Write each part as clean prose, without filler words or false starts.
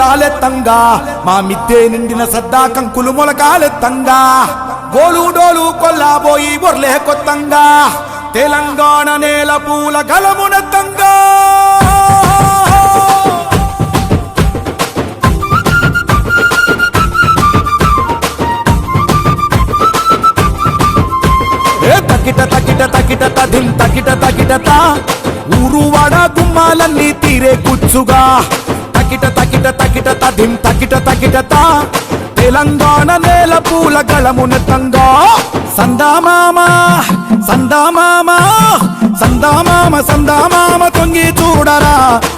కాలెత్తంగా మా మిద్దే నిండిన సద్దా కంకులు మొలకాలెత్తంగా గోలు డోలు కొల్లాబోయి ఒర్లే కొత్తంగా తెలంగాణ నేల పూల గలమునెత్తంగా తకిట తకిట తకిట తదిం తకిట తకిటత ఊరువాడ గుమ్మాలన్నీ తీరే కూర్చుగా తకిట తకిట తకిట తదిం తకిట తకిటత తెలంగాణ నేల పూల గళమునెత్తంగా సందామామ సందామామ సందామామ సందామామ తొంగి చూడరా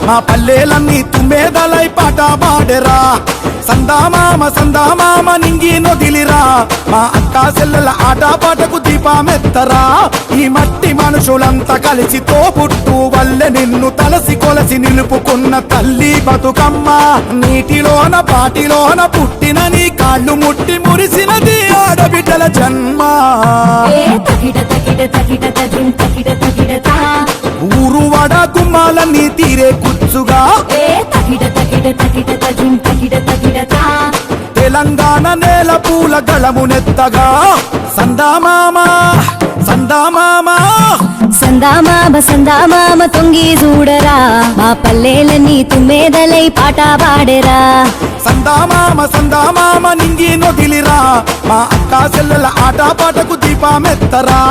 మా పల్లెలన్నీ తుమ్మేదలై పాట పాడెరా సందామామ సందామామ నింగి నొదిలిరా మా అక్కా చెల్లెల ఆట పాటకు దీపమెత్తరా ఈ మట్టి మనుషులంతా కలిసి తోబుట్టు వల్లే నిన్ను తలసి కొలసి నిలుపుకున్న తల్లి బతుకమ్మ నీటిలోన పాటిలోన పుట్టిన నీ కాళ్ళు ముట్టి మురిసినది ఆడబిడ్డల జన్మ ఊరువాడ గుమ్మాలన్నీ తీరే కూర్చుగా తెలంగాణ నేల పూల గళమునెత్తగా సందామామ సందామామ సందామామ సందామామ తొంగి చూడరా మా పల్లెలన్నీ తుమ్మేదలై పాట పాడెరా సందామామ సందామామ నింగి నొదిలిరా మా అక్కా చెల్లెల ఆట పాటకు దీపమెత్తరా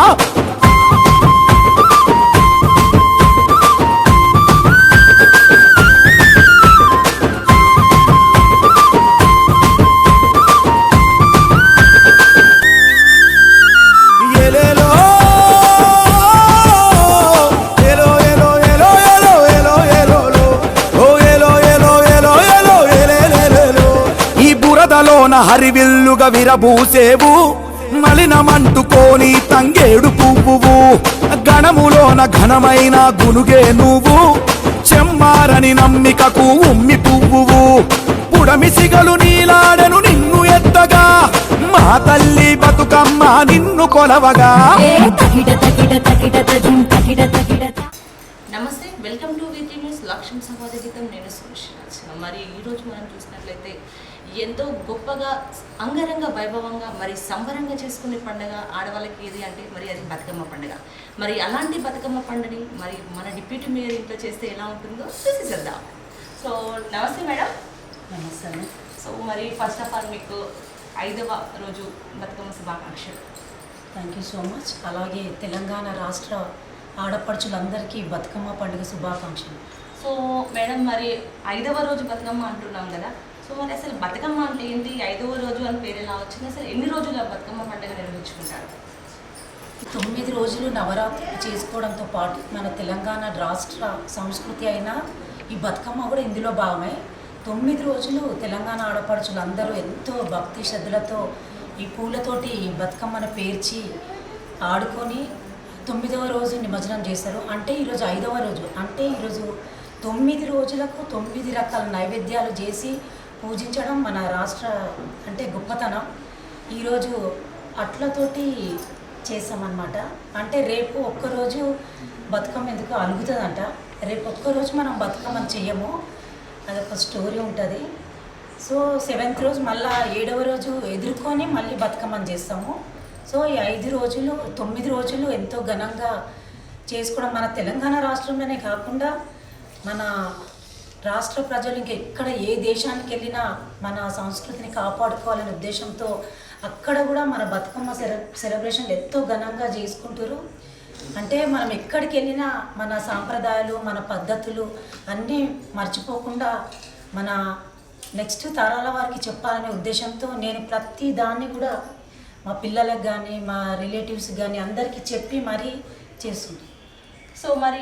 హరివిల్లుగా విరబూసేవు మలినమంటుకోని తంగేడు పువ్వువు గణములోన ఘనమైన గునుగే నువ్వు చెమ్మారని నమ్మికకు ఉమ్మి పువ్వువు పుడమిసిగలు నీలాడెను నిన్ను ఎత్తగా మా తల్లి బతుకమ్మ నిన్ను కొలవగా. నమస్తే, వెల్కమ్ టు వీటీ న్యూస్. లక్ష్యం సంవాద గీతం. నేను సురేష్. మరి ఈరోజు మనం చూసినట్లయితే ఎంతో గొప్పగా అంగరంగ వైభవంగా మరి సంబరంగా చేసుకునే పండుగ ఆడవాళ్ళకి ఏది అంటే మరి అది బతుకమ్మ పండుగ. మరి అలాంటి బతుకమ్మ పండుగని మరి మన డిప్యూటీ మేయర్ ఇంట్లో చేస్తే ఎలా ఉంటుందో చూసేద్దాం. సో నమస్తే మేడం. నమస్తే. సో మరి ఫస్ట్ ఆఫ్ ఆల్ మీకు 5వ రోజు బతుకమ్మ శుభాకాంక్షలు. Thank you so much. అలాగే తెలంగాణ రాష్ట్ర ఆడపడుచులందరికీ బతుకమ్మ పండుగ శుభాకాంక్షలు. సో మేడం, మరి 5వ రోజు బతుకమ్మ అంటున్నాం కదా, సో మరి అసలు బతుకమ్మ అంటే ఏంటి, 5వ రోజు అని పేరు ఎలా వచ్చింది, అసలు ఎన్ని రోజుల బతుకమ్మ పండుగ నిర్వహించుకుంటారు? 9 రోజులు నవరాత్రులు చేసుకోవడంతో పాటు మన తెలంగాణ రాష్ట్ర సంస్కృతి అయినా ఈ బతుకమ్మ కూడా ఇందులో భాగమే. 9 రోజులు తెలంగాణ ఆడపడుచులు అందరూ ఎంతో భక్తి శ్రద్ధలతో ఈ పూలతోటి బతుకమ్మను పేర్చి ఆడుకొని 9వ రోజు నిమజ్జనం చేస్తారు. అంటే ఈరోజు 5వ రోజు, అంటే ఈరోజు 9 రోజులకు 9 రకాల నైవేద్యాలు చేసి పూజించడం మన రాష్ట్ర అంటే గొప్పతనం. ఈరోజు అట్లతోటి చేస్తామన్నమాట. అంటే రేపు ఒక్కరోజు బతుకమ్మ ఎందుకు అలుగుతుందంట, రేపు ఒక్కరోజు మనం బతుకమ్మని చెయ్యము, అదొక స్టోరీ ఉంటుంది. సో 7th రోజు మళ్ళీ 7వ రోజు ఎదుర్కొని మళ్ళీ బతుకమ్మని చేస్తాము. సో ఈ 5 రోజులు 9 రోజులు ఎంతో ఘనంగా చేసుకోవడం మన తెలంగాణ రాష్ట్రంలోనే కాకుండా మన రాష్ట్ర ప్రజలు ఇంకెక్కడ ఏ దేశానికి వెళ్ళినా మన సంస్కృతిని కాపాడుకోవాలనే ఉద్దేశంతో అక్కడ కూడా మన బతుకమ్మ సెలబ్రేషన్లు ఎంతో ఘనంగా చేసుకుంటారు. అంటే మనం ఎక్కడికి వెళ్ళినా మన సాంప్రదాయాలు మన పద్ధతులు అన్నీ మర్చిపోకుండా మన నెక్స్ట్ తరాల వారికి చెప్పాలనే ఉద్దేశంతో నేను ప్రతి దాన్ని కూడా మా పిల్లలకు కానీ మా రిలేటివ్స్ కానీ అందరికీ చెప్పి మరీ చేస్తుంటాను. సో మరి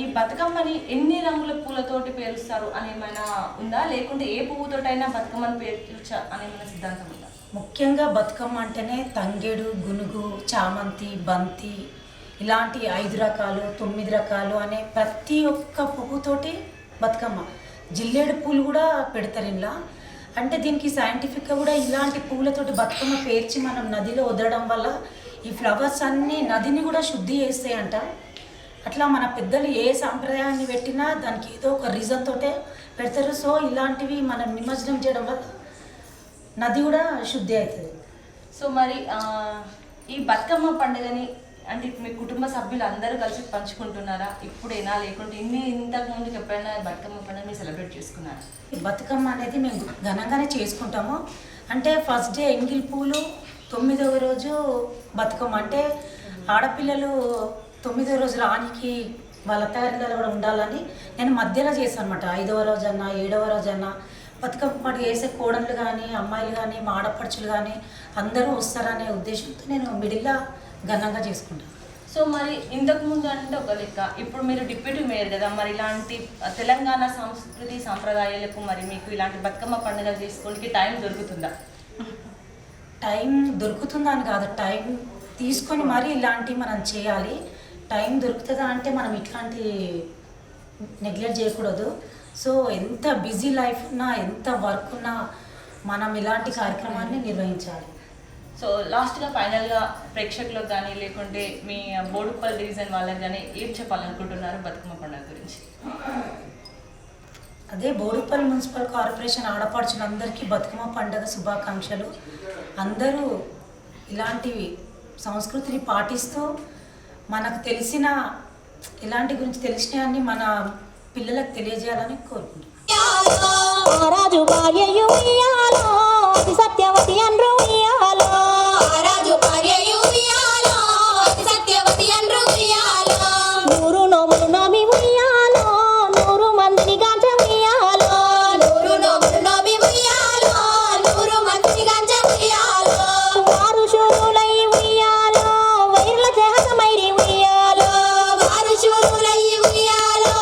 ఈ బతుకమ్మని ఎన్ని రంగుల పూలతోటి పేరుస్తారు అని ఏమైనా ఉందా, లేకుంటే ఏ పువ్వుతోటైనా బతుకమ్మని పేర్చా అని ఏమైనా సిద్ధాంతం ఉందా? ముఖ్యంగా బతుకమ్మ అంటేనే తంగేడు, గునుగు, చామంతి, బంతి ఇలాంటి 5 రకాలు 9 రకాలు అనే ప్రతి ఒక్క పువ్వుతోటి బతుకమ్మ. జిల్లేడు పూలు కూడా పెడతారు ఇలా. అంటే దీనికి సైంటిఫిక్గా కూడా ఇలాంటి పువ్వులతోటి బతుకమ్మ పేర్చి మనం నదిలో వదలడం వల్ల ఈ ఫ్లవర్స్ అన్నీ నదిని కూడా శుద్ధి చేస్తాయంట. అట్లా మన పెద్దలు ఏ సాంప్రదాయాన్ని పెట్టినా దానికి ఏదో ఒక రీజన్ తోటే పెడతారు. సో ఇలాంటివి మనం నిమజ్జనం చేయడం వల్ల నది కూడా శుద్ధి అవుతుంది. సో మరి ఈ బతుకమ్మ పండుగని అంటే మీ కుటుంబ సభ్యులు అందరూ కలిసి పంచుకుంటున్నారా ఇప్పుడైనా, లేకుంటే ఇంతకు ముందుకు ఎప్పుడైనా బతుకమ్మ పండుగని సెలబ్రేట్ చేసుకున్నారా? ఈ బతుకమ్మ అనేది మేము ఘనంగానే చేసుకుంటాము. అంటే ఫస్ట్ డే ఎంగిల్ పూలు, 9వ రోజు బతుకమ్మ. అంటే ఆడపిల్లలు 9వ రోజు రానికి వాళ్ళ తయారీలో కూడా ఉండాలని నేను మధ్యలో చేశాను అనమాట. 5వ రోజన్నా 7వ రోజన్నా బతుకమ్మ పండుగ వేసే కోడళ్ళు కానీ అమ్మాయిలు కానీ మా ఆడపడుచులు కానీ అందరూ వస్తారనే ఉద్దేశంతో నేను మిడిల్లో ఘనంగా చేసుకుంటాను. సో మరి ఇంతకు ముందు అంటే ఒక లెక్క, ఇప్పుడు మీరు డిప్యూటీ మేయర్ కదా, మరి ఇలాంటి తెలంగాణ సంస్కృతి సాంప్రదాయాలకు మరి మీకు ఇలాంటి బతుకమ్మ పండుగలు చేసుకోవడానికి టైం దొరుకుతుందా? టైం దొరుకుతుందా అని కాదు, టైం తీసుకొని మరీ ఇలాంటివి మనం చేయాలి. టైం దొరుకుతుందా అంటే మనం ఇట్లాంటి నెగ్లెక్ట్ చేయకూడదు. సో ఎంత బిజీ లైఫ్ ఉన్నా, ఎంత వర్క్ ఉన్నా మనం ఇలాంటి కార్యక్రమాన్ని నిర్వహించాలి. సో లాస్ట్గా ఫైనల్గా ప్రేక్షకులకు కానీ లేకుంటే మీ బోడుప్పల్ డివిజన్ వాళ్ళకి కానీ ఏం చెప్పాలనుకుంటున్నారు బతుకమ్మ పండుగ గురించి? అదే బోడుప్పల్ మున్సిపల్ కార్పొరేషన్ ఆడపడుచులందరికీ బతుకమ్మ పండుగ శుభాకాంక్షలు. అందరూ ఇలాంటివి సంస్కృతిని పాటిస్తూ మనకు తెలిసిన ఇలాంటి గురించి తెలిసినవన్నీ మన పిల్లలకు తెలియజేయాలని కోరుకుంటున్నాను. రాజు భార్యయు ఉయ్యాలో, అతి సత్యవతి అండ్రు ఉయ్యాలో. రాజు భార్యయు ఉయ్యాలో, అతి సత్యవతి అండ్రు ఉయ్యాలో. 100 నోములు నోమి ఉయ్యాలో, 100 మందిని గాంచ ఉయ్యాలో. 100 నోములు నోమి ఉయ్యాలో, 100 మందిని గాంచ ఉయ్యాలో. వారు శూరులై ఉయ్యాలో, వైరుల చేహతమైరి ఉయ్యాలో. వారు శూరులై ఉయ్యాలో,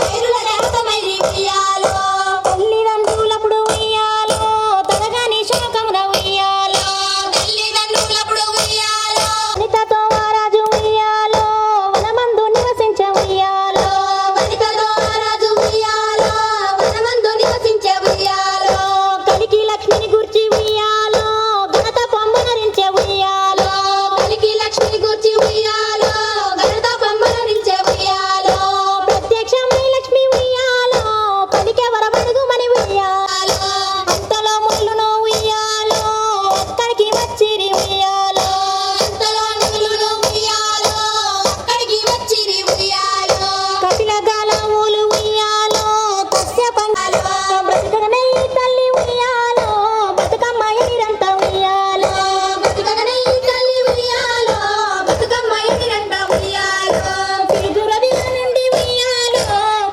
వైరుల చేహతమైరి ఉయ్యాలో. తల్లిదండ్రులప్పుడు ఉయ్యాలో, తనగాని శోకమున ఉయ్యాలో. తల్లిదండ్రులప్పుడు ఉయ్యాలో, వనితతో వారాజు ఉయ్యాలో, వనమందు నివసించ ఉయ్యాలో. వనితతో వారాజు ఉయ్యాలో, వనమందు నివసించ ఉయ్యాలో. కలికి లక్ష్మిని గుర్చి ఉయ్యాలో, ఘనత పొమ్మరించే ఉయ్యాలో. కలికి లక్ష్మిని గుర్చి ఉయ్యాలో, ఘనత పొమ్మరించే ఉయ్యాలో. ప్రత్యక్షమై లక్ష్మి ఉయ్యాలో, పలికే వరమడుగుమని ఉయ్యాలో. అంతలో ముళ్ళును ఉయ్యాలో, అక్కడికి వచ్చిరి ఉయ్యాలో. అంతలో ముళ్ళును ఉయ్యాలో, అక్కడికి వచ్చిరి ఉయ్యాలో. కపిల గాలములు ఉయ్యాలో, కశ్యపంగాలో. బ్రతుకగనే ఈ తల్లి ఉయ్యాలో, బతుకమ్మ ఎగిరంత ఉయ్యాలో. బ్రతుకగనే ఈ తల్లి ఉయ్యాలో, బతుకమ్మ ఎగిరంత ఉయ్యాలో. పిలుదురదిల నుండి ఉయ్యాలో,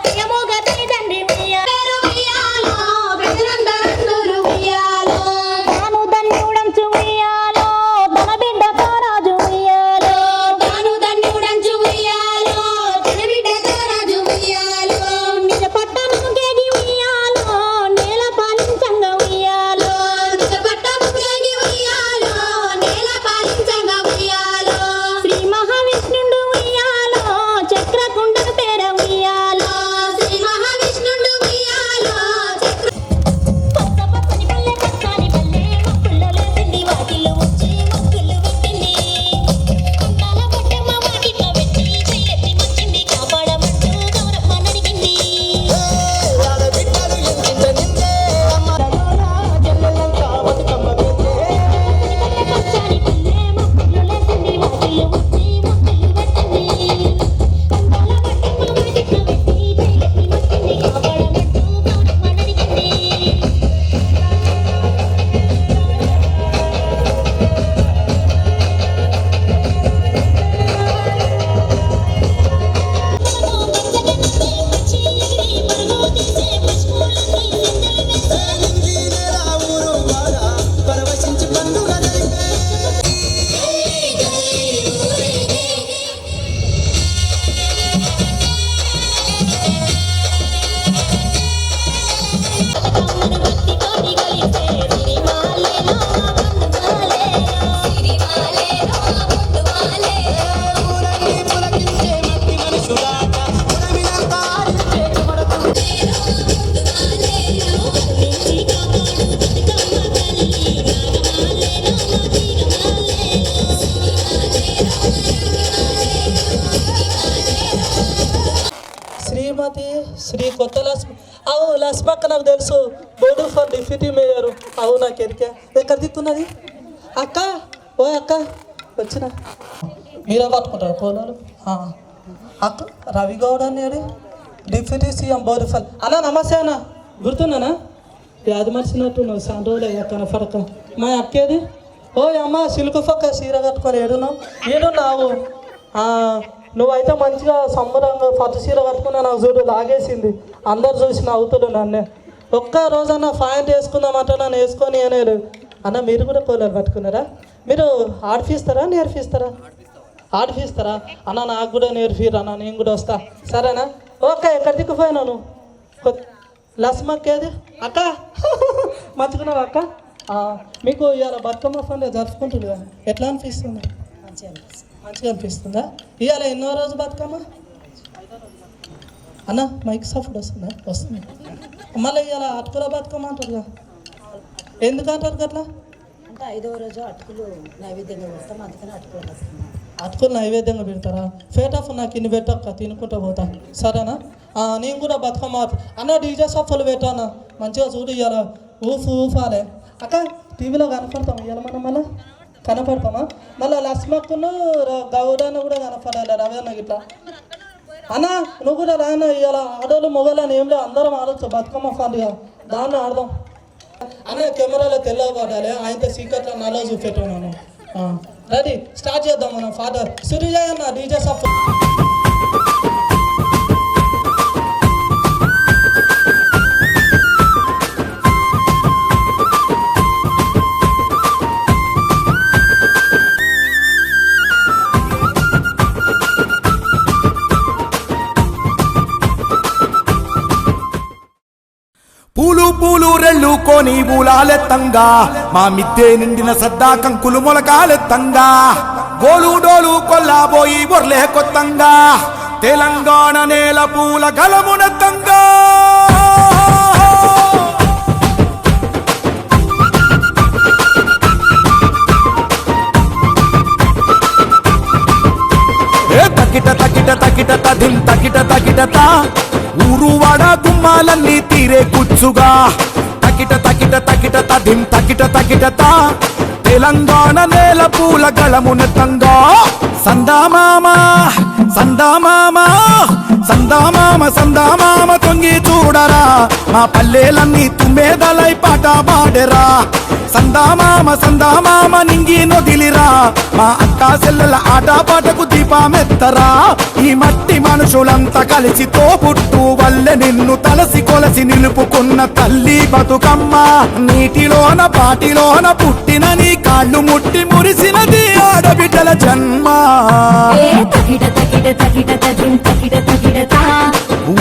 ప్రియమోగ తల్లిదండ్రి ఉయ్యాలో. ఉయ్యాలో, ప్రజలందరూ ఉయ్యాలో. తాను ధన్యుడంచు ఉయ్యాలో, తన బిడ్డతో రాజు ఉయ్యాలో. తాను ధన్యుడంచు ఉయ్యాలో, తన బిడ్డతో రాజు ఉయ్యాలో. నిజ పట్టణము కేగి ఉయ్యాలో, నేల పాలించంగా ఉయ్యాలో. నిజ పట్టణము కేగి ఉయ్యాలో, నేల పాలించంగా ఉయ్యాలో. శ్రీ మహావిష్ణుండు ఉయ్యాలో, చక్రకుండకు పేర ఉయ్యాలో. శ్రీ మహావిష్ణుండు ఉయ్యాలో, పచ్చ పచ్చని పల్లె పచ్చని పల్లె, మక్కులలో తిండి వాకిళ్ళు వచ్చి మక్కులు పెట్టింది. అందాల బొట్టమ్మ వాకిట్లో పెట్టి చెయ్యెత్తి మొక్కింది, కాపాడమంటూ గౌరమ్మ నడిగింది. పచ్చని పల్లె మక్కులలో తిండి వాకిళ్ళు వచ్చి మక్కులు పెట్టింది. అందాల బొట్టమ్మ వాకిట్లో పెట్టి చెయ్యెత్తి మొక్కింది, కాపాడమంటూ గౌరమ్మ నడిగింది. శ్రీమతి శ్రీ కొత్త లక్ష్మి లస్మక్క నాకు తెలుసు బోర్డు ఫర్ డిప్యూటీ మేయర్. అవు నాకు ఎరికే. ఎక్కడ దిక్కున్నది అక్క? ఓ అక్క వచ్చిన మీరే పట్టుకుంటారు పోలాలు. అక్క రవి గౌడ అని డిప్యూటీ సీఎం బోర్డుఫల్. అన్న నమస్తే అన్న, గుర్తున్నానా? యాది మర్చినట్టు నువ్వు చాలా రోజులు అయ్యా కనపడక. మా అక్కేది? ఓ అమ్మ సిల్క్ పక్క చీర కట్టుకొని ఏడున్నావు? ఏడున్నావు? నువ్వైతే మంచిగా సంబరంగా పట్టు చీర కట్టుకున్నా నాకు చూడు లాగేసింది. అందరు చూసిన అవుతుడు నన్నే. ఒక్క రోజన్నా పాయింట్ వేసుకుందామంటే నన్ను వేసుకొని అనేది. అన్న మీరు కూడా కోలాలు పట్టుకున్నారా? మీరు ఆడిపిస్తారా నేర్పిస్తారా? ఆడిపిస్తారా? అన్న నాకు కూడా నేర్పిరు అన్న, నేను కూడా వస్తా. సరేనా? ఓకే. ఎక్కడ దిక్కుపోయినాను? లస్మక్కేది అక్క? మంచుకున్నావు అక్క? మీకు ఇవాళ బతుకమ్మ పండుగ జరుపుకుంటుంది కదా, ఎట్లా అనిపిస్తుంది? మంచిగా అనిపిస్తుందా? ఇవాళ ఎన్నో రోజు బతుకమ్మ అన్న? మైక్ సాఫ్ట్ వస్తుందా? వస్తుంది. మళ్ళీ ఇవాళ అటుకుల బతుకమ్మ అంటారు కదా, ఎందుకు అంటారు అట్లా? అంటే 5వ రోజు అటుకులు నైవేద్యంగా పెడతాం, అందుకని అటుకులు బతుకమ్మ. అటుకులు నైవేద్యంగా పెడతారా? ఫేట్ ఆఫ్ నాకు ఇన్ని పెట్టక్క, తినుకుంటా పోతా. సరేనా? నేను కూడా బతుకమ్మ అన్న డీజే సఫలు పెట్టానా, మంచిగా చూడు. ఇవాళ ఊఫాలే అక్క. టీవీలో కనపడతాం ఇవాళ మనం, మళ్ళీ కనపడతామా? మళ్ళీ లక్ష్మక్కును గౌడన్న కూడా కనపడాలి, రవన్న గిట్లా. అన్న నువ్వు కూడా రాయన. ఇవాళ ఆడోళ్ళు మొగలని ఏం లేదు, అందరం ఆడొచ్చు బతుకమ్మ పండుగ, దాన్ని ఆడదాం. అన్న కెమెరాలో తెల్లబడాలి, ఆయనతో సీక్రెట్లో నాలో చూపెట్టాను. రెడీ? స్టార్ట్ చేద్దాం మనం. ఫాదర్ సురిజయ్ అన్న డీజే సఫ్. పూలు పూలు రెళ్ళుకొని బూలాలెత్తంగా, మా మిద్దె నిండిన సద్దా కంకులు మొలకాలెత్తంగా, గోలు డోలు కొల్లాబోయి బొర్లే కొత్తంగా, తెలంగాణ నేల పూల గలమునెత్తంగా. తకిట తకిట తకిట తదిం తకిట తకిటత, ఊరు వాడ గుమ్మాలన్నీ తీరే కూర్చుగా, తకిట తకిట తకిట తదిం తకిట తకిటత, తెలంగాణ నేల పూల గళమునెత్తంగా. సందామామ సందామామ సందామామ సందామామ తొంగి చూడరా, మా పల్లెలన్నీ తుమ్మెదలై పాట పాడెరా. సందామామ సందామామ నింగి నొదిలిరా, మా అక్క చెల్లెల ఆట పాటకు దీపమెత్తరా. ఈ మట్టి మనుషులంతా కలిసి తోబుట్టు వల్లే నిన్ను తలసి కొలసి నిలుపుకున్న తల్లి బతుకమ్మ. నీటిలోన పాటిలోన పుట్టిన నీ కాళ్ళు ముట్టి మురిసినది ఆడబిడ్డల జన్మ.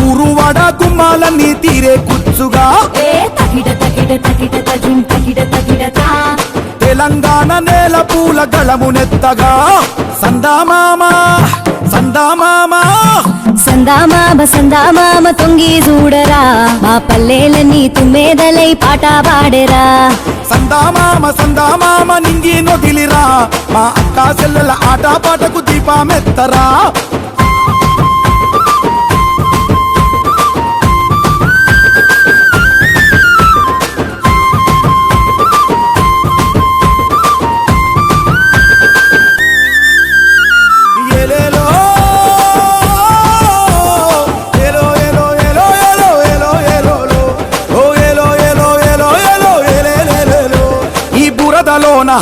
ఊరు వడ గుమ్మాలన్నీ తీరే కూర్చుగా, తెలంగాణ నేల పూల గళమునెత్తగా. సందామామ సందామామ సందామామ సందామామ తొంగి చూడరా, మా పల్లెలన్నీ తుమ్మెదలై పాట పాడెరా. సందామామ సందామామ నింగి నొదిలిరా, మా అక్క చెల్లెల ఆట పాటకు దీపమెత్తరా.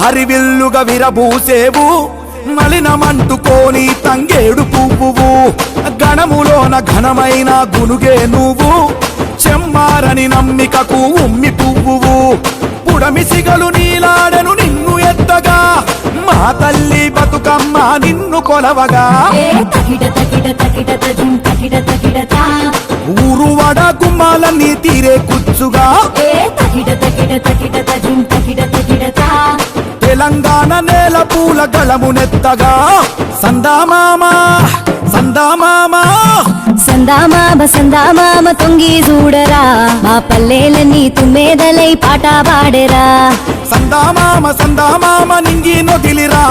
హరివిల్లుగా విరబూసేవు, మలినమంటుకోని తంగేడు పువ్వువు, గణములోన ఘనమైన గునుగే నువ్వు, చెమ్మారని నమ్మికకు ఉమ్మి పువ్వువు. పుడమిసిగలు నీలాడెను నిన్ను ఎత్తగా, మా తల్లి బతుకమ్మ నిన్ను కొలవగా. ఊరు వడ గుమ్మాలన్నీ తీరే కూర్చుగా, తెలంగాణ నేల పూల గళమునెత్తగా. సందామామ సందామామ సందామామ సందామామ తొంగి చూడరా, మా పల్లెలన్నీ తుమ్మెదలై పాట పాడెరా. సందామామ సందామామ నింగి నొదిలిరా,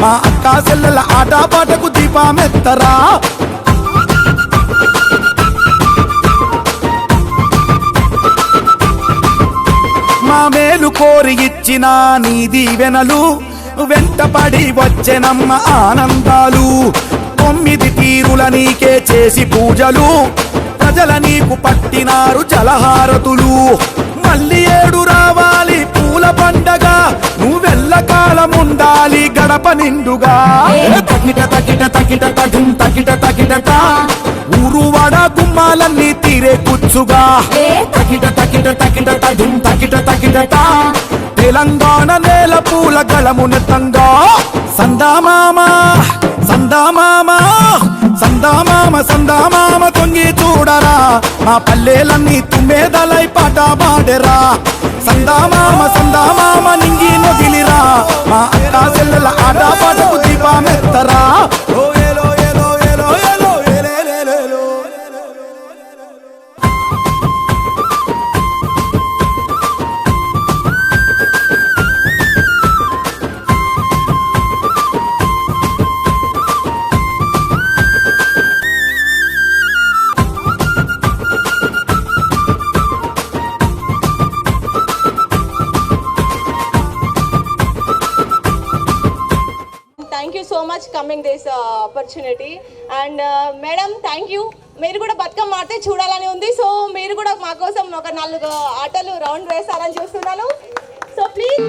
మా అక్క చెల్లెల ఆట పాటకు దీపమెత్తరా. మా మేలు కోరి ఇచ్చిన నీ దీవెనలు వెంటపడి వచ్చెనమ్మ ఆనందాలు 9 తీరుల నీకే చేసి పూజలు ప్రజల నీకు పట్టినారు జలహారతులు మళ్ళీ 7 రావాలి పూల పండగ నువ్వెల్ల కాలం ఉండాలి గడప నిండుగా తకిట తకిట తకిట తకిం తకిట తకిటట ఊరు వాడ గుమ్మాలన్నీ తీరే కూర్చుగా తకిట తకిట తకిట తకిం తకిట తకిటట తెలంగాణ నేల పూల గళమునెత్తంగా సందామామ సందామామ సందామామ సందామామ తొంగి చూడరా మా పల్లెలన్నీ తుమ్మేదలై పాట పాడెరా సందామామ నింగి నొదిలిరా మా అక్క చెల్లెల ఆట పాటకు దీపమెత్తరా ఓ ఏలో ఏలో ఏలో ఏలో ఏలేలేలో thank you so much coming this opportunity and madam thank you మీరు కూడా బతుకమ్మ ఆడితే చూడాలని ఉంది సో మీరు కూడా మా కోసం ఒక 4 ఆటలు రౌండ్ వేస్తారని చూస్తున్నాను సో ప్లీజ్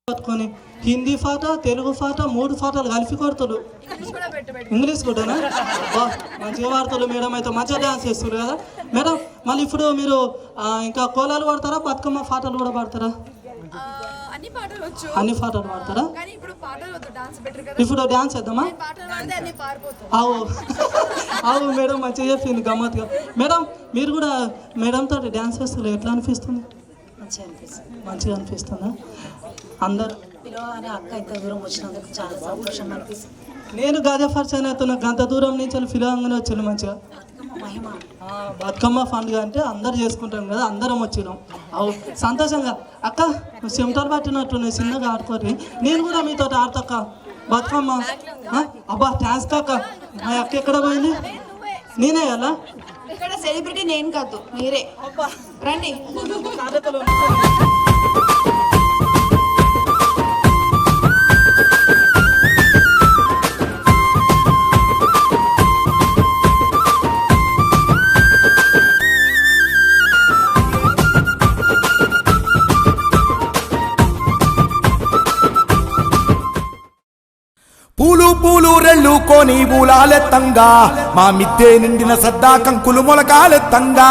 పట్టుకొని హిందీ పాట తెలుగు పాట 3 పాటలు కలిపి కొడతారు. ఇంగ్లీష్ కూడానా? మంచిగా పాడతారు మేడం. అయితే మంచిగా డ్యాన్స్ చేస్తారు కదా మేడం. మళ్ళీ ఇప్పుడు మీరు ఇంకా కోలాలు పాడతారా, బతుకమ్మ పాటలు కూడా పాడతారా? అన్ని పాటలు పాడతారా? ఇప్పుడు డ్యాన్స్ చేద్దామా? అవు మేడం మంచిగా చెప్పింది గమ్మత్తుగా. మేడం మీరు కూడా మేడంతో డ్యాన్స్ చేస్తారు, ఎట్లా అనిపిస్తుంది? మంచిగా అనిపిస్తుందా? అందరు పిలవగానే అక్క ఇంత దూరం వచ్చినందుకు చాలా సంతోషం అనిపిస్తుంది. నేను గాజాఫర్చన్ అవుతున్నా, గంట దూరం నుంచి ఫిలగానే వచ్చాను మంచిగా. మహిమ బతుకమ్మ పండుగ అంటే అందరు చేసుకుంటాం కదా, అందరం వచ్చినాం. అవు సంతోషంగా. అక్క నువ్వు చెమటలు పట్టినట్టు నువ్వు చిన్నగా ఆడుకోరి, నేను కూడా మీతో ఆడతాక్క బతుకమ్మ. అబ్బా థ్యాంక్స్ కాక. మా అక్క ఎక్కడ పోయింది? నేనే కదా ఇక్కడ సెలబ్రిటీ, నేను కాదు మీరే. రండి. పూలు పూలు రెళ్ళు కొని ఊలాలెత్తంగా, మా మిద్దె నిండిన సద్దా కంకులు మొలకాలెత్తంగా,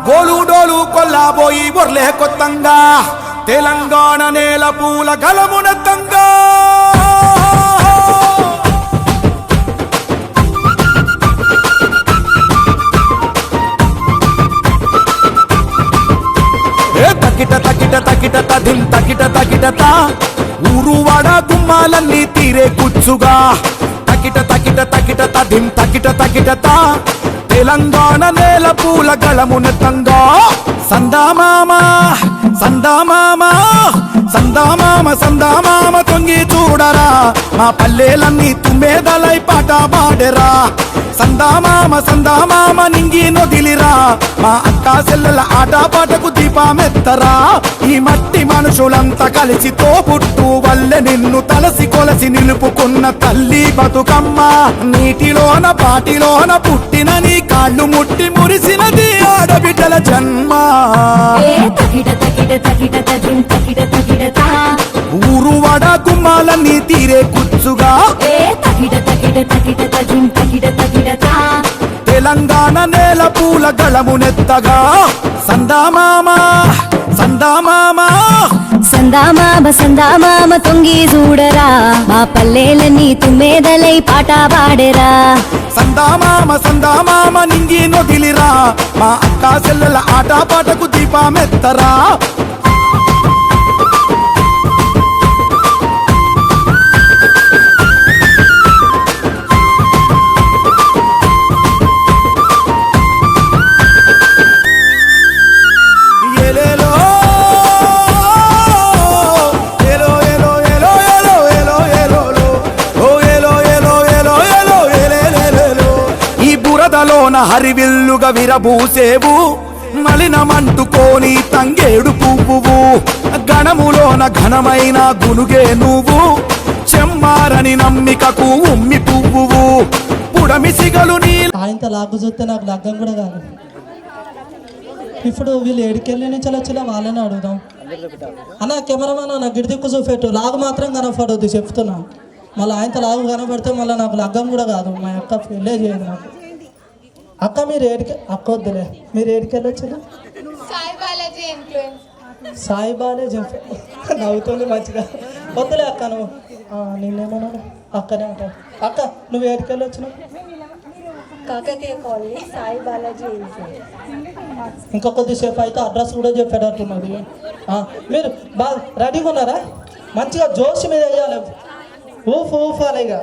గోలు డోలు కొల్లాబోయి ఒర్లే కొత్తంగా, తెలంగాణ నేల పూల గలమునెత్తంగా. తకిట తకిట తకిట తదిం తకిట తకిటత, ఊరు వాడ గుమ్మాలన్నీ తీరే కూర్చుగా, తకిట తకిట తకిట తదిం తకిట తకిటత, తెలంగాణ నేల పూల గళమునెత్తంగా. సందామామ సందామామ సందామామ సందామామ తొంగి చూడరా, మా పల్లెలన్నీ తుమ్మేదలై పాట పాడెరా. సందామామ సందామామ నింగి నొదిలిరా, మా అక్క చెల్లెల ఆట పాటకు దీపమెత్తరా. ఈ మట్టి మనుషులంతా కలిసి తోబుట్టు వల్లే నిన్ను తలసి కొలసి నిలుపుకున్న తల్లి బతుకమ్మ. నీటిలోన పాటిలోన పుట్టిన నీ కాళ్ళు ముట్టి మురిసినది ఆడబిడ్డల జన్మ. ఊరు వడ గుమ్మాలన్నీ తీరే కూర్చుగా, తెలంగాణ నేల పూల గళమునెత్తగా. సందామామ సందామామ సందామామ సందామామ తొంగి చూడరా, మా పల్లెలన్నీ తుమ్మేదలై పాట పాడెరా. సందామామ సందామామ నింగి నొదిలిరా, మా అక్క చెల్లెల ఆట పాటకు దీపమెత్తరా. హరివిల్లుగా విరబూసేవు, మలినమంటుకోని తంగేడు పువ్వువు, గణములోన ఘనమైన గునుగే నువ్వు, చెమ్మారని నమ్మికకు ఉమ్మి పువ్వువు, పుడమిసిగలు నీ. ఆయనతో లాగు చూస్తే నాకు లగ్గం కూడా కాదు. ఇప్పుడు వీళ్ళు ఏడికెళ్ళి నుంచి వచ్చినా వాళ్ళని అడుగుదాం. అన్న కెమెరామాన్ అన్న గిడిదిక్కు చూపెట్టు, లాగు మాత్రం కనపడొద్దు చెప్తున్నా. మళ్ళీ ఆయనతో లాగు కనపడితే మళ్ళీ నాకు లగ్గం కూడా కాదు, మా అక్క పెళ్ళే చేయదు నాకు. అక్క మీరు అక్క వద్దులే, మీరు ఏడికెళ్ళి వచ్చిన? సాయి బాలాజీ నవ్వుతుంది మంచిగా. వద్దులే అక్క నువ్వు, నిన్నేమన్నా అక్కనే ఉంటావు. అక్క నువ్వు ఏడికెళ్ళి వచ్చినావు? సాయి బాలాజీ. ఇంకా కొద్దిసేపు అయితే అడ్రస్ కూడా చెప్పేటట్టున్నది. మీరు బాగా రెడీగా ఉన్నారా? మంచిగా జోష్ మీద వేయాలి, ఊఫ్ ఊఫ్ అలాగా.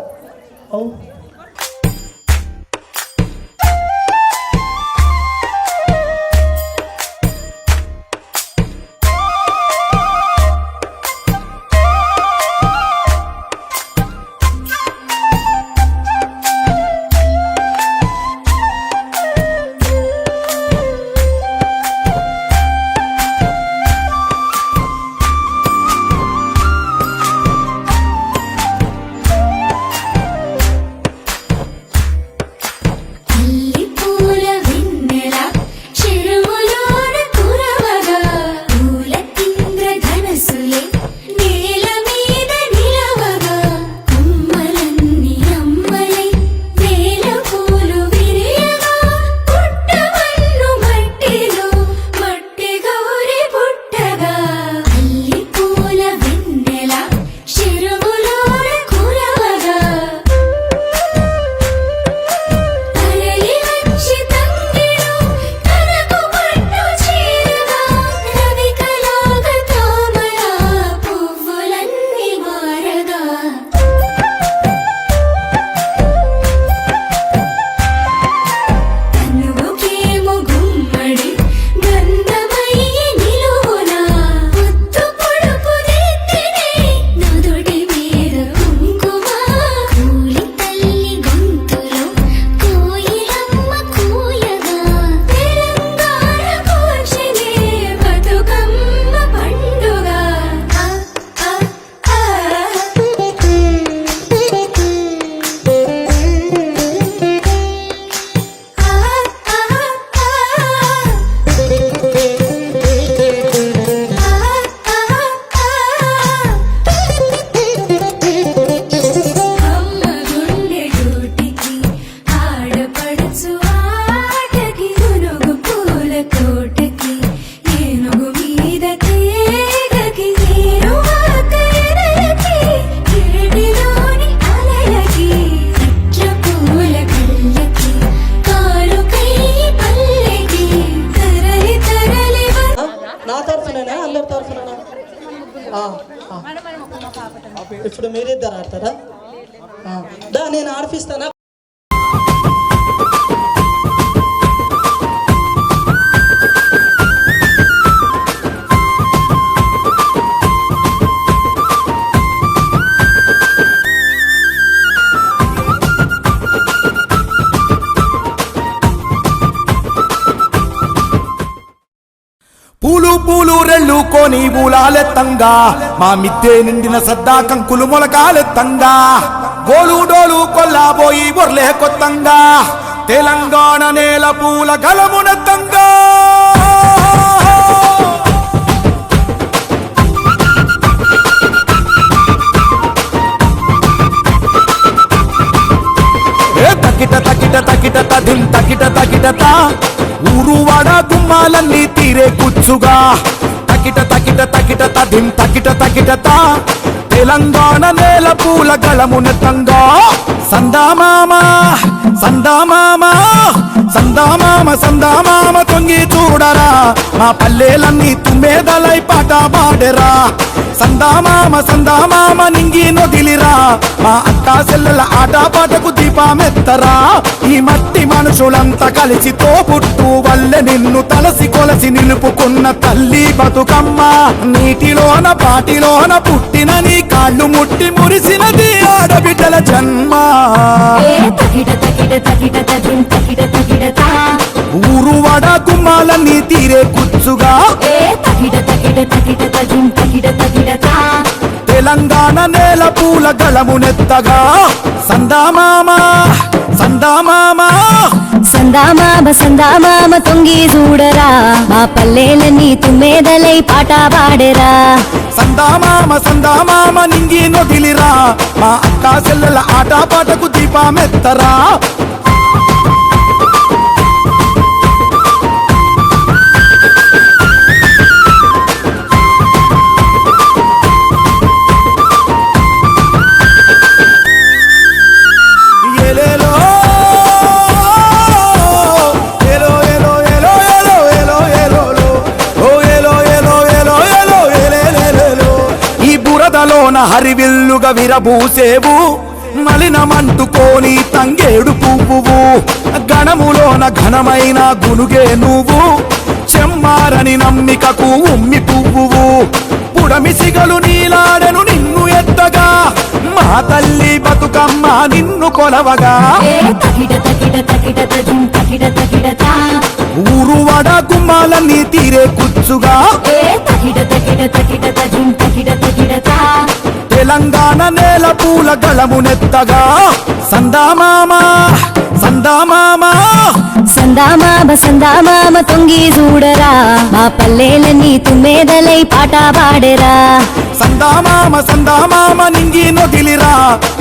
ఇప్పుడు మీరిద్దరు ఆడతారా? దా నేను ఆడిపిస్తానా? పూలు పూలు రెళ్ళుకొని బూలాలెత్తంగా మా మిద్దె నిండిన సద్దా కంకులు మొలకాలెత్తంగా గోలు డోలు కొల్లాబోయి బొర్లే కొత్తంగా తెలంగాణ నేల పూల గలమునెత్తంగా తకిట తకిట తకిట తదిం తకిట తకిటత ఊరువాడ గుమ్మాలన్నీ తీరే కూర్చుగా తకిట తకిట తకిట తదిం తకిట తకిటత తెలంగాణ నేల పూల గళమునెత్తంగా సందామామ సందామామ సందామామ సందామామ తొంగి చూడరా మా పల్లెలన్నీ తుమ్మేదలై పాట పాడెరా సందామామ సందామామ నింగి నొదిలిరా మా అక్కా చెల్లెల ఆట పాటకు దీపమెత్తరా ఈ మట్టి మనుషులంతా కలిసి తోబుట్టు వల్లే నిన్ను తలసి కొలసి నిలుపుకున్న తల్లి బతుకమ్మ నీటిలోన పాటిలోన పుట్టిన నీ కాళ్ళు ముట్టి మురిసినది ఆడబిడ్డల జన్మ ఊరువాడ గుమ్మాలన్నీ తీరే కూర్చుగా తెలంగాణ నేల పూల గళమునెత్తగా సందామామ సందామామ సందామామ సందామామ తొంగి చూడరా మా పల్లెలన్నీ తుమ్మేదలై పాట పాడెరా సందామామ సందామామ నింగి నొదిలిరా మా అక్కా చెల్లెల ఆట పాటకు దీపమెత్తరా హరివిల్లుగా విరబూసేవు మలినమంటుకోని తంగేడు పువ్వువు గణములోన ఘనమైన గునుగే నువ్వు చెమ్మారని నమ్మికకు ఉమ్మి పువ్వువు పుడమిసిగలు నీలాడెను నిన్ను ఎత్తగా మా తల్లి బతుకమ్మ నిన్ను కొలవగా ఊరువాడ గుమ్మాలన్నీ తీరే కూర్చుగా తెలంగాణ నేల పూల గళమునెత్తగా సందామామ సందామామ సందామామ సందామామ తొంగి చూడరా మా పల్లెలన్నీ తుమ్మేదలై పాట పాడెరా సందామామ సందామామ నింగి నొదిలిరా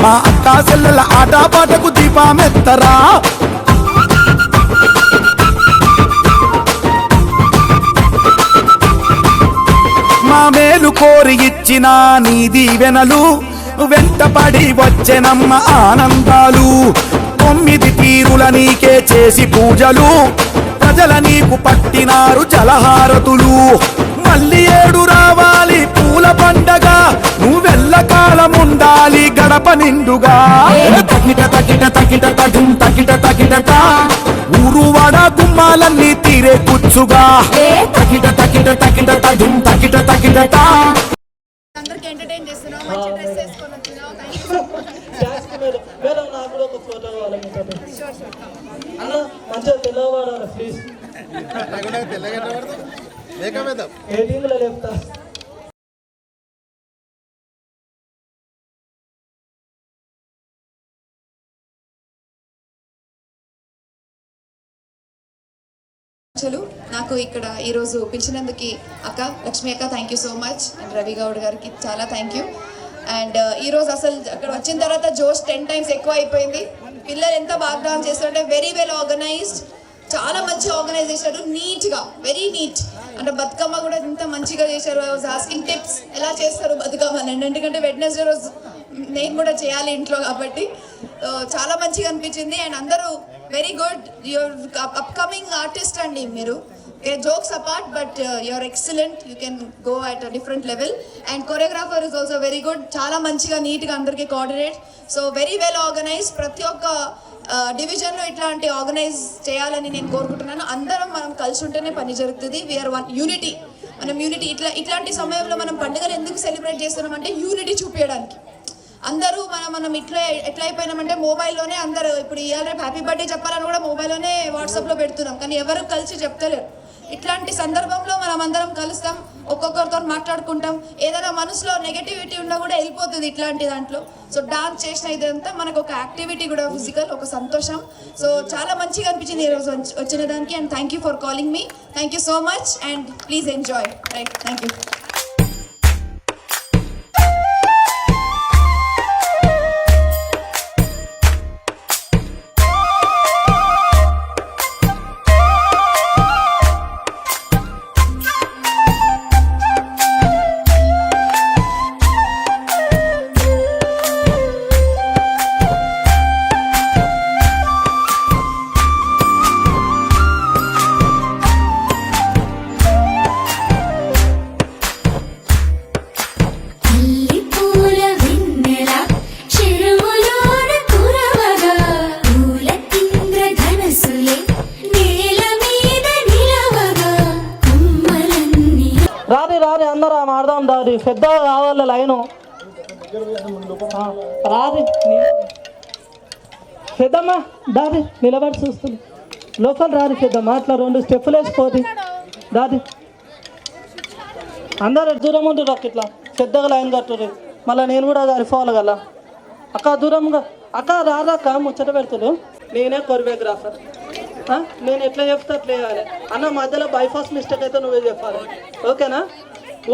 మా అక్కా చెల్లెల ఆట పాటకు దీపమెత్తరా మా మేలు కోరి ఇచ్చిన నీ దీవెనలు వెంటపడి వచ్చెనమ్మ ఆనందాలు 9 తీరుల నీకే చేసి పూజలు ప్రజల నీకు పట్టినారు జలహారతులు మళ్ళీ 7 రావాలి పూల పండగ నువ్వెల్ల కాలం ఉండాలి గడప నిండుగా తకిట తకిట తకిట తకిట తకిట తకిటత ఊరువాడ గుమ్మాలన్నీ తీరే కూర్చుగా తకిట తకిట తకిట తకిట తకిట తకిటత అందరికి ఎంటర్టైన్ చేస్తున్నాం మంచి డ్రెస్ వేసుకొని వచ్చినాం మేడం నాకు కూడా ఒక ఫోటో కావాలి అన్న మంచిగా తెల్లవాడాలి ప్లీజ్ ఏ టీంలో లేపుతా నాకు ఇక్కడ ఈరోజు పిలిచినందుకు అక్క లక్ష్మి అక్క thank you so much and Ravi Goud గారికి చాలా థ్యాంక్ యూ అండ్ ఈరోజు అసలు అక్కడ వచ్చిన తర్వాత జోష్ 10 times ఎక్కువ అయిపోయింది పిల్లలు ఎంత బాగా డాన్స్ చేస్తుంటే వెరీ వెల్ ఆర్గనైజ్డ్ చాలా మంచి ఆర్గనైజ్ చేశారు నీట్గా వెరీ నీట్ అంటే బతుకమ్మ కూడా ఎంత మంచిగా చేశారు ఐ వాజ్ ఆస్కింగ్ టిప్స్ ఎలా చేస్తారు బతుకమ్మ ఎందుకంటే వెడ్నెస్డే రోజు నేను కూడా చేయాలి ఇంట్లో కాబట్టి చాలా మంచిగా అనిపించింది అండ్ అందరూ very good your upcoming artist అండి మీరు jokes apart, but you're excellent. You can go at a different level. And choreographer is also very good. Chala manchiga neat ga andarki coordinate. So very well organized. ప్రతి ఒక్క డివిజన్లో ఇట్లాంటి organise చేయాలని నేను కోరుకుంటున్నాను. అందరం మనం కలిసి ఉంటేనే పని జరుగుతుంది. We're one unity. మనం యూనిటీ ఇట్లాంటి సమయంలో మనం పండుగలు ఎందుకు సెలబ్రేట్ చేస్తున్నామంటే యూనిటీ చూపించడానికి. అందరూ మనం ఎట్లా అయిపోయినామంటే మొబైల్లోనే అందరూ ఇప్పుడు ఇవాళ రేపు హ్యాపీ బర్త్డే చెప్పాలని కూడా మొబైల్లోనే వాట్సాప్లో పెడుతున్నాం, కానీ ఎవరు కలిసి చెప్తలేరు. ఇట్లాంటి సందర్భంలో మనం అందరం కలుస్తాం, ఒక్కొక్కరితో మాట్లాడుకుంటాం. ఏదైనా మనసులో నెగటివిటీ ఉన్నా కూడా వెళ్ళిపోతుంది ఇట్లాంటి దాంట్లో. సో డాన్స్ చేసిన ఇదంతా మనకు ఒక యాక్టివిటీ కూడా, ఫిజికల్ ఒక సంతోషం. సో చాలా మంచిగా అనిపించింది ఈరోజు వచ్చిన దానికి. And thank you for calling me. Thank you so much and please enjoy. Right, thank you. రారి అందరూ ఆడదాం దారి పెద్దగా కావాలి లైను రారి పెద్దమ్మ దారి నిలబడి చూస్తుంది లోపల రారి పెద్దమ్మ అట్లా 2 స్టెప్పులు వేసిపోతుంది దారి అందరు దూరం ఉండు ఇట్లా పెద్దగా లైన్ కట్టుర్రి మళ్ళీ నేను కూడా సరిపోవాలి కదా అక్క దూరంగా అక్క రారాక ముచ్చట పెడుతుడు నేనే కొరియోగ్రాఫర్ నేను ఎట్లా చెప్తే అట్లా వేయాలి అన్న మధ్యలో బైపాస్ మిస్టేక్ అయితే నువ్వే చెప్పాలి ఓకేనా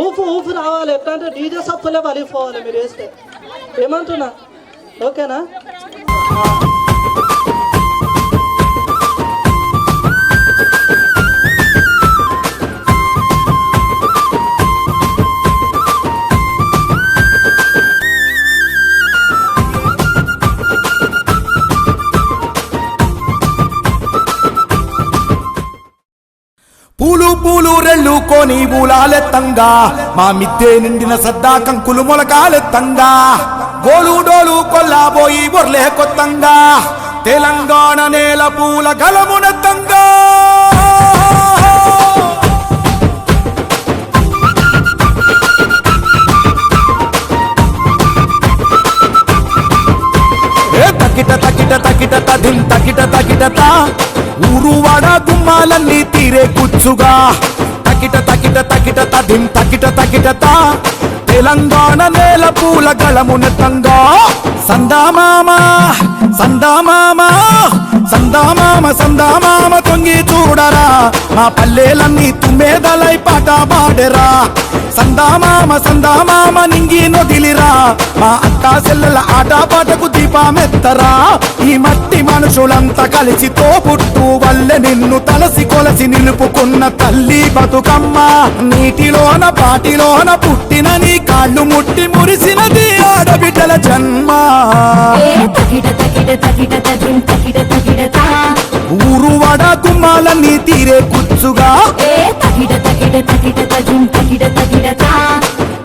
ఊపు రావాలి ఎట్లా అంటే డీజే సప్పులే వలిగిపోవాలి మీరు వేస్తే ఏమంటున్నా ఓకేనా పూలు పూలు రెళ్ళు కోని బూలాలెత్తంగా మా మిద్దె నిండిన సద్దా కంకులు మొలకాలెత్తంగా గోలు డోలు కొల్లాబోయి బొర్లే కొత్తంగా తెలంగాణ నేల పూల గలమునెత్తంగా తకిట తకిట తకిట తదిం తకిట తకిటత ఊరువాడ గుమ్మాలన్నీ తీరే కూర్చుగా తకిట తకిట తకిట తదిం తకిట తకిటత తెలంగాణ నేల పూల గళమునెత్తంగా సందామామ సందామామ సందామామ సందామామ తొంగి చూడరా మా పల్లెలన్నీ తుమ్మేదలై పాట పాడెరా సందామామ సందామామ నింగి నొదిలిరా మా అత్తా చెల్లెల ఆట పాటకు దీపమెత్తరా ఈ మట్టి మనుషులంతా కలిసి తోపుట్టు వల్లే నిన్ను తలసి కొలసి నిలుపుకున్న తల్లి బతుకమ్మ నీటిలోన పాటిలోన పుట్టిన నీ కాళ్ళు ముట్టి మురిసినది ఆడబిడ్డల జన్మ ఊరువాడ గుమ్మాలన్నీ తీరే కూర్చుగా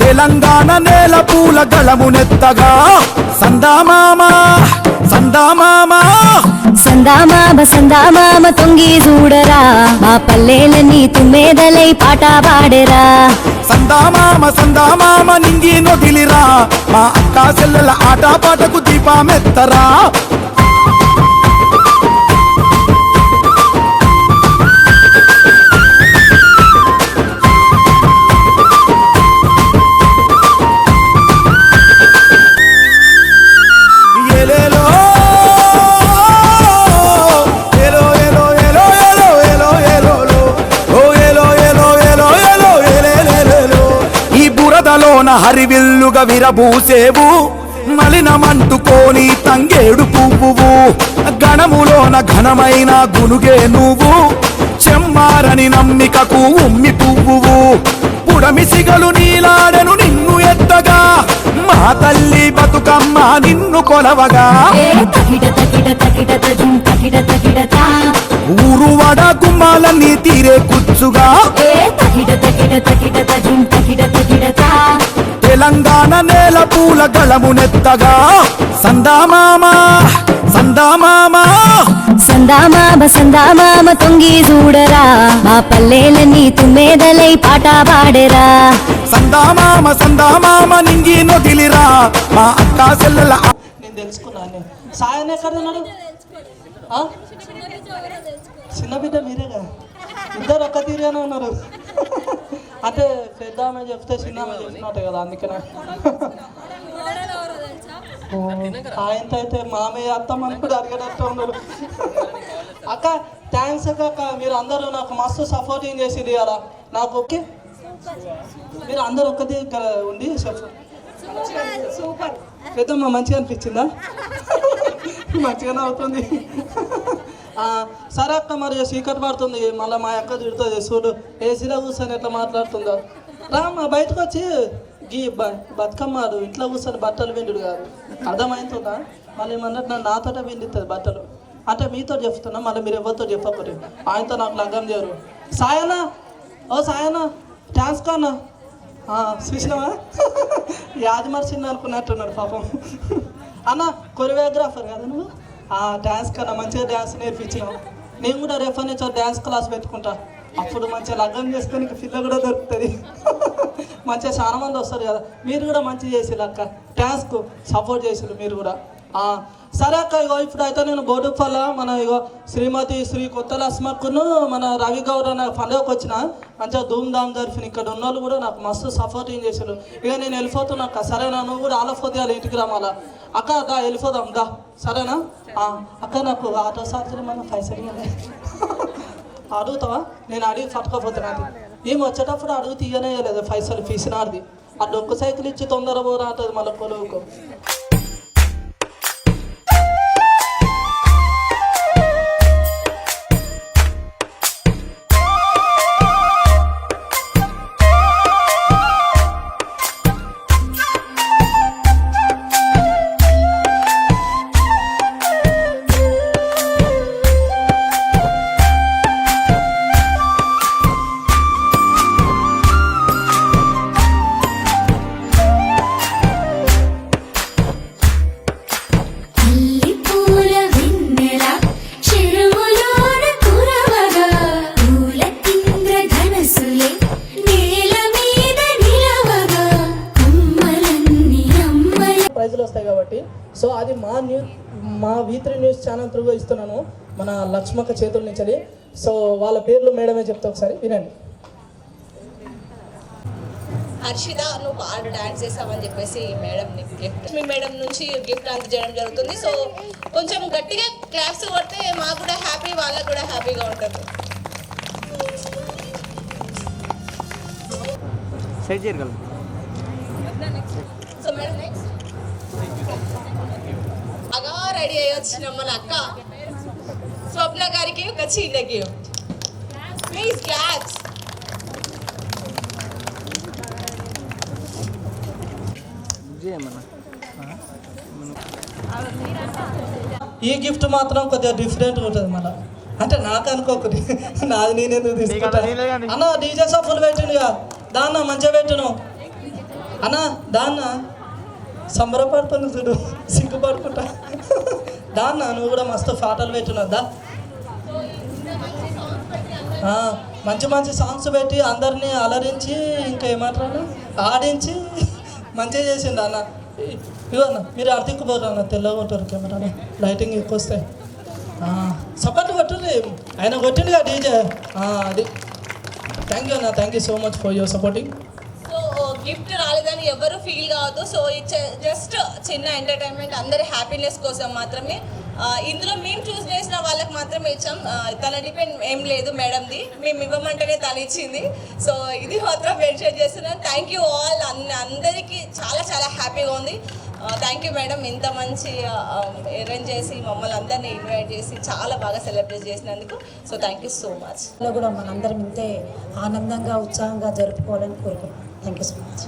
తెలంగాణ నేల పూల గళమునెత్తగా సందామామ సందామామ సందామామ సందామామ తొంగి చూడరా మా పల్లెలన్నీ తుమ్మేదలై పాట పాడెరా సందామామ సందామామ నింగి నొదిలిరా మా అక్కా చెల్లెల ఆట పాటకు దీపమెత్తరా హరివిల్లుగా విరబూసేవు మలినమంటుకోని తంగేడు పువ్వువు గణములోన ఘనమైన గునుగే నువ్వు చెమ్మారని నమ్మికకు ఉమ్మి పువ్వువు పుడమిసిగలు నీలాడెను నిన్ను ఎత్తగా మా తల్లి బతుకమ్మ నిన్ను కొలవగా ఊరు వాడ గుమ్మాలన్నీ తీరే కుచ్చుగా ఏ తకిట తకిట తకిట తకిం తకిట తకిటతా తెలంగాణ నేల పూల గళమునెత్తగా సందామామ సందామామ సందామామ తొంగి చూడరా మా పల్లెలని తుమ్మెదలై పాట పాడరా సందామామ నింగి నొదిలిరా మా అక్క చెల్లెల నేను తెలుసుకున్నాను. సాయన్ ఎక్కడ ఉన్నాడు? ఆ? చిన్న బిడ్డ మీరేగా, ఇద్దరు ఒక్క తీరుగానే ఉన్నారు. అంటే పెద్ద ఆమె చెప్తే చిన్న ఆమె చెప్పినట్టు కదా, అందుకనే. ఆయనతో అయితే మామయ్య అత్తమ్మ అని కూడా అడిగేటట్టు ఉన్నారు. అక్క థ్యాంక్స్ అక్క, మీరు అందరూ నాకు మస్తు సపోర్టింగ్ చేసింది కదా నాకు. ఓకే, మీరు అందరూ ఒక్క దగ్గర ఉండి సూపర్ పెద్దమ్మ మంచిగా అనిపించిందా? మంచిగానే అవుతుంది. సరే అక్క, మరి చీకటి పడుతుంది, మళ్ళీ మా అక్క తిడుతుంది. చూడు ఏసీలో కూర్చొని ఎట్లా మాట్లాడుతుందో. రామ్మా బయటకు వచ్చి గీ బతుకమ్మ ఇంట్లో కూర్చొని బట్టలు విండుడు కాదు, అర్థమవుతుందా? మళ్ళీ ఏమన్నట్టు నాతోటే విండుతుంది బట్టలు. అంటే మీతో చెప్తున్నా, మళ్ళీ మీరు ఎవరితో చెప్పకూడదు. ఆయనతో నాకు లగ్గం చేయరు. సాయనా, ఓ సాయనా, థ్యాంక్స్ కన్నా. చూసినావా, యాది మర్చింది అనుకున్నట్టున్నాడు పాపం. అన్న కొరియోగ్రాఫర్ కదా నువ్వు? డ్యాన్స్ కన్నా మంచిగా డ్యాన్స్ నేర్పించినావు. నేను కూడా రేపు నుంచి డ్యాన్స్ క్లాస్ పెట్టుకుంటా. అప్పుడు మంచిగా లగ్గం చేసుకొని పిల్ల కూడా దొరుకుతుంది. మంచిగా చాలా మంది వస్తారు కదా. మీరు కూడా మంచిగా చేసిరు అక్క, డ్యాన్స్కు సపోర్ట్ చేసిరు మీరు కూడా. సరే అక్క, ఇగో ఇప్పుడు అయితే నేను బోడుపల్ల మన ఇగో శ్రీమతి శ్రీ కొత్త లక్ష్మక్కును మన రవి గౌడ్ అన్న పండుగకు వచ్చిన మంచిగా ధూమ్ధామ్ జరిపిన. ఇక్కడ ఉన్న వాళ్ళు కూడా నాకు మస్తు సపోర్టింగ్ చేశారు. ఇక నేను వెళ్ళిపోతున్నా అక్క, సరేనా? నువ్వు కూడా ఆలపోతే వాళ్ళ ఇంటికి రామాలా అక్క. దా వెళ్ళిపోదాం దా, సరేనా? అక్క నాకు ఆటో సార్జరీ మన పైసలు అడుగుతావా? నేను అడిగి పట్టుకోపోతున్నా. ఏమి వచ్చేటప్పుడు అడుగు తీయనే లేదు పైసలు, ఫీసినాడిది. ఆ డొక్క సైకిల్ ఇచ్చి తొందర పోరా అంటది మళ్ళీ కొలువుకు. ప్రైజులు వస్తాయి కాబట్టి. సో అది మా V3 న్యూస్ ఛానల్ త్రూగా ఇస్తున్నాను, మన లక్ష్మక్క చేతుల నుంచి. సో వాళ్ళ పేర్లు మేడమే చెప్తా, ఒకసారి వినండి. హర్షిత, నువ్వు బాగా డాన్స్ చేసావని చెప్పేసి మేడంని గిఫ్ట్, మీ మేడం నుంచి గిఫ్ట్ అందజేయడం జరుగుతుంది. సో కొంచెం గట్టిగా క్లాప్స్ కొడితే మాకు కూడా హ్యాపీ, వాళ్ళకు కూడా హ్యాపీగా ఉంటుంది. సో మేడం నెక్స్ట్ బాగా రెడీ అయ్యి వచ్చిన మన అక్క స్వప్న గారికి ఒక చిన్న గిఫ్ట్. Please claps. ఈ గిఫ్ట్ మాత్రం కొద్దిగా డిఫరెంట్గా ఉంటుంది మళ్ళీ. అంటే నాకు అనుకోకూడదు, నాది నేనేందుకు తీసుకుంటా. అన్న డీజే సఫుల్ పెట్టిండుగా, దాన్న మంచిగా పెట్టును అన్న, దాన్న సంబరపడుతుంది చూడు, సిగ్గుపడుకుంటా. దాన్న నువ్వు కూడా మస్తు పాటలు పెట్టున్నదా. మంచి మంచి సాంగ్స్ పెట్టి అందరినీ అలరించి, ఇంకా ఏమంటారు ఆడించి మంచిగా చేసిండు అన్న. ఇవన్న మీరు అర్థిక్కుపోరు అన్న, తెల్లగా ఉంటారు కెమెరా, లైటింగ్ ఎక్కువ వస్తాయి. సపోర్ట్ కొట్టుంది, ఆయన కొట్టిండుగా డీజే. అది థ్యాంక్ యూ అన్న, thank you so much for your supporting. So gift రాలేదని ఎవరు ఫీల్ కావద్దు. సో జస్ట్ చిన్న ఎంటర్టైన్మెంట్, అందరి హ్యాపీనెస్ కోసం మాత్రమే. ఇందులో మేము చూస్ చేసిన వాళ్ళకి మాత్రమే ఇచ్చాం, తన డిపెండ్ ఏం లేదు మేడంది, మేము ఇవ్వమంటేనే తను ఇచ్చింది. సో ఇది మాత్రం మెన్షన్ చేస్తున్నాను. థ్యాంక్ యూ ఆల్, అందరికీ చాలా చాలా హ్యాపీగా ఉంది. థ్యాంక్ యూ మేడం, ఇంత మంచి అరేంజ్ చేసి మమ్మల్ని అందరినీ ఇన్వైట్ చేసి చాలా బాగా సెలబ్రేట్ చేసినందుకు. So thank you so much. కూడా మనందరం ఇంతే ఆనందంగా ఉత్సాహంగా జరుపుకోవాలని కోరుకుంటున్నాం. Thank you so much.